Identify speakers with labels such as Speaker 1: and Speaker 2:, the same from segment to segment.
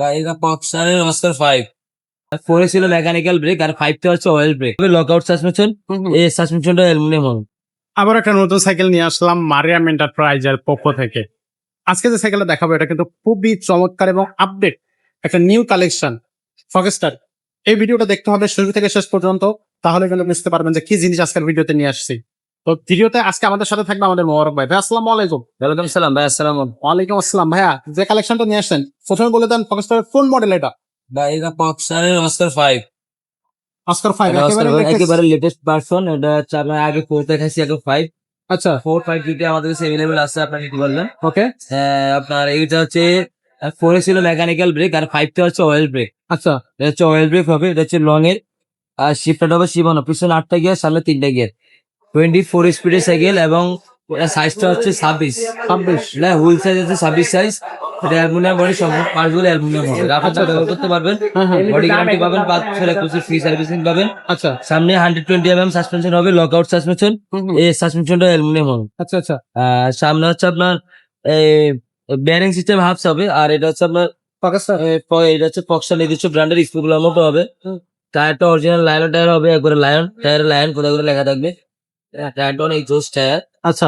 Speaker 1: বা এটা পক্সারের অস্কার 5 4 ছিল মেকানিক্যাল ব্রেক আর 5 তে হচ্ছে অয়েল ব্রেক লকআউট সাসপেনশন। এই সাসপেনশনটা অ্যালুমিনিয়াম হবে।
Speaker 2: আবার একটা নতুন সাইকেল নিয়ে আসলাম মারিয়াম এন্টারপ্রাইজের পক্ষ থেকে। আজকে যে সাইকেলটা দেখাবো এটা কিন্তু খুবই চমৎকার এবং আপডেট একটা নিউ কালেকশন ফগস্টার। এই ভিডিওটা দেখতে হবে শুরু থেকে শেষ পর্যন্ত, তাহলে কিন্তু বুঝতে পারবেন যে কি জিনিস আজকের ভিডিওতে নিয়ে আসছি। তো ভিডিওতে আজকে আমাদের সাথে থাকবে আমাদের মোবারক ভাই। ভাই আসসালামু আলাইকুম।
Speaker 1: ওয়ালাইকুম সালাম ভাই। আসসালামু
Speaker 2: ওয়ালাইকুম আসসালাম। ভাইয়া যে কালেকশনটা নিয়ে আসছেন প্রথমে বলে দেন ফগস্টারের ফুল মডেল এটা।
Speaker 1: বা এটা পক্সারের অস্কার 5
Speaker 2: অস্কার 5
Speaker 1: একেবারে লেটেস্ট ভার্সন। এটা হচ্ছে আপনার আগে 4 দেখাইছি, এখন 5।
Speaker 2: আচ্ছা
Speaker 1: 4 5 দুটো আমাদের কাছে अवेलेबल আছে, আপনি নিতে পারবেন।
Speaker 2: ওকে
Speaker 1: আপনার এইটা হচ্ছে 4 ছিল মেকানিক্যাল ব্রেক আর 5 তে হচ্ছে অয়েল ব্রেক।
Speaker 2: আচ্ছা
Speaker 1: এটা হচ্ছে অয়েল ব্রেক হবে। এটা হচ্ছে লং এর আর শিফটার হবে শিবানো, পিছনে 8টা গিয়ার, সামনে 3টা গিয়ার, 24 স্পিডের সাইকেল এবং সাইজটা হচ্ছে 26।
Speaker 2: 26
Speaker 1: এটা হুইল সাইজ আছে 26 সাইজ। এটা অ্যালুমিনিয়াম বডি, সব পার্টসগুলো অ্যালুমিনিয়াম হবে। আপনারা ব্যবহার করতে পারবেন, বডি গ্যারান্টি পাবেন, 5 বছরের ফ্রি সার্ভিসিং পাবেন।
Speaker 2: আচ্ছা
Speaker 1: সামনে 120 সাসপেনশন হবে, লকআউট সাসপেনশন। এই সাসপেনশনটা অ্যালুমিনিয়াম হবে।
Speaker 2: আচ্ছা আচ্ছা
Speaker 1: সামনে হচ্ছে আপনার বেয়ারিং সিস্টেম হাফস হবে। আর এটা হচ্ছে আপনার
Speaker 2: ফগস্টার
Speaker 1: এটা হচ্ছে পক্সা নিজস্ব ব্র্যান্ডের স্পুগুলোর মতো হবে। টায়ারটা অরিজিনাল লায়ন টায়ার হবে, একবারে লায়ন টায়ার, লায়ন কোথায় করে লেখা থাকবে। টায়ারটা অনেক জোস টায়ার।
Speaker 2: আচ্ছা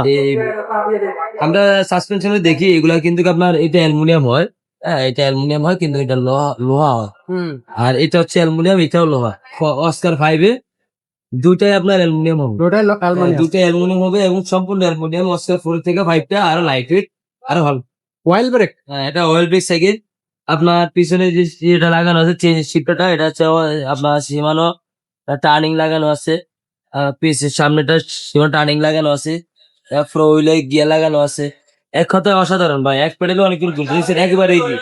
Speaker 1: আমরা সাসপেনশনে দেখি এগুলা কিন্তু আপনার এটা অ্যালুমিনিয়াম হয়। হ্যাঁ, এটা অ্যালুমিনিয়াম হয় কিন্তু এটা লোহা লোহা হয়। আর এটা হচ্ছে অ্যালুমিনিয়াম, এটাও লোহা। অস্কার 5 এ দুইটাই আপনার অ্যালুমিনিয়াম হবে।
Speaker 2: দুটাই অ্যালুমিনিয়াম
Speaker 1: দুইটাই অ্যালুমিনিয়াম হবে এবং সম্পূর্ণ অ্যালুমিনিয়াম। অস্কার 4 থেকে 5 টা আরো লাইট ওয়েট, আরো ভালো।
Speaker 2: অয়েল ব্রেক
Speaker 1: এটা অয়েল ব্রেক সাইকেল। আপনার পিছনে যে যেটা লাগানো আছে চেন শিফটারটা, এটা হচ্ছে আপনার সীমানো টার্নিং লাগানো আছে। পিছের সামনেটা সীমানো টার্নিং লাগানো আছে। ফ্রো হুইলে গিয়ার লাগানো আছে। এক কথায় অসাধারণ ভাই, এক পেডেলে অনেকগুলো গুণ দিয়েছেন। একেবারে ইজি,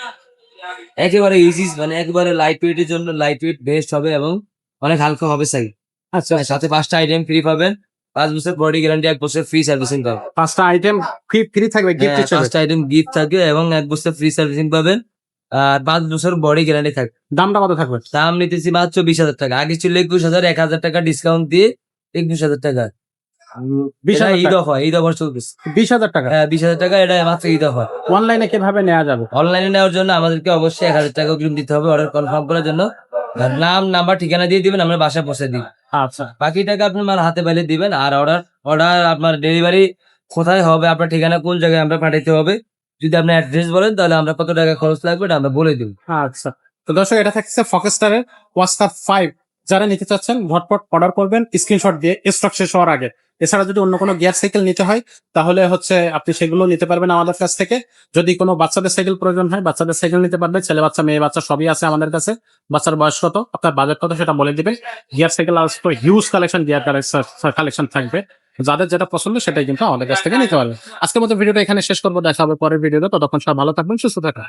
Speaker 1: একেবারে ইজি, মানে একেবারে লাইট ওয়েটের জন্য লাইট ওয়েট বেস্ট হবে এবং অনেক হালকা হবে সাইকেল।
Speaker 2: আচ্ছা
Speaker 1: সাথে 5টা আইটেম ফ্রি পাবেন, 5 বছর বডি গ্যারান্টি, 1 বছর ফ্রি সার্ভিসিং পাবেন।
Speaker 2: 5টা আইটেম ফ্রি থাকবে গিফট হিসেবে।
Speaker 1: 5টা আইটেম গিফট থাকবে এবং 1 বছর ফ্রি সার্ভিসিং পাবেন। আর 5 বছর বডি গ্যারান্টি থাকবে।
Speaker 2: দামটা কত থাকবে?
Speaker 1: দাম নিতেছি মাত্র 20,000 টাকা। আগে ছিল 21,000, 1,000 টাকা ডিসকাউন্ট দিয়ে 21,000 টাকা।
Speaker 2: 20,000
Speaker 1: ঈদ অফার, ঈদ অফার চলতেছে।
Speaker 2: 20,000 টাকা।
Speaker 1: 20,000 টাকা, এটা মাত্র ঈদ অফার।
Speaker 2: অনলাইনে কিভাবে নেওয়া যাবে?
Speaker 1: অনলাইনে নেওয়ার জন্য আমাদেরকে অবশ্যই 1,000 টাকা অগ্রিম দিতে হবে অর্ডার কনফার্ম করার জন্য। আর নাম, নাম্বার, ঠিকানা দিয়ে দিবেন, আমরা বাসায় পৌঁছে দিব।
Speaker 2: আচ্ছা
Speaker 1: বাকি টাকা আপনি মাল হাতে পাইলে দিবেন। আর অর্ডার আপনার ডেলিভারি কোথায় হবে, আপনার ঠিকানা কোন জায়গায় আমরা পাঠাইতে হবে, যদি আপনি অ্যাড্রেস বলেন তাহলে আমরা কত টাকা খরচ লাগবে এটা আমরা বলে দিব।
Speaker 2: আচ্ছা তো দর্শক, এটা থাকছে ফগস্টারের ওয়াস্কার 5। যারা নিতে চাচ্ছেন ঝটপট অর্ডার করবেন স্ক্রিনশট দিয়ে, স্টক শেষ হওয়ার আগে। এছাড়া যদি অন্য কোনো গিয়ার সাইকেল নিতে হয় তাহলে হচ্ছে আপনি সেগুলো নিতে পারবেন আমাদের কাছ থেকে। যদি কোনো বাচ্চাদের সাইকেল প্রয়োজন হয় বাচ্চাদের সাইকেল নিতে পারবেন, ছেলে বাচ্চা মেয়ে বাচ্চা সবই আছে আমাদের কাছে। বাচ্চার বয়স কত, আপনার বাজেট কত সেটা বলে দিবেন। গিয়ার সাইকেল আর হিউজ কালেকশন, গিয়ার কালেকশন থাকবে। যাদের যেটা পছন্দ সেটাই কিন্তু আমাদের কাছ থেকে নিতে পারবেন। আজকের মতো ভিডিওটা এখানে শেষ করবো, দেখা হবে পরের ভিডিওতে। ততক্ষণ সব ভালো থাকবেন, সুস্থ থাকবেন।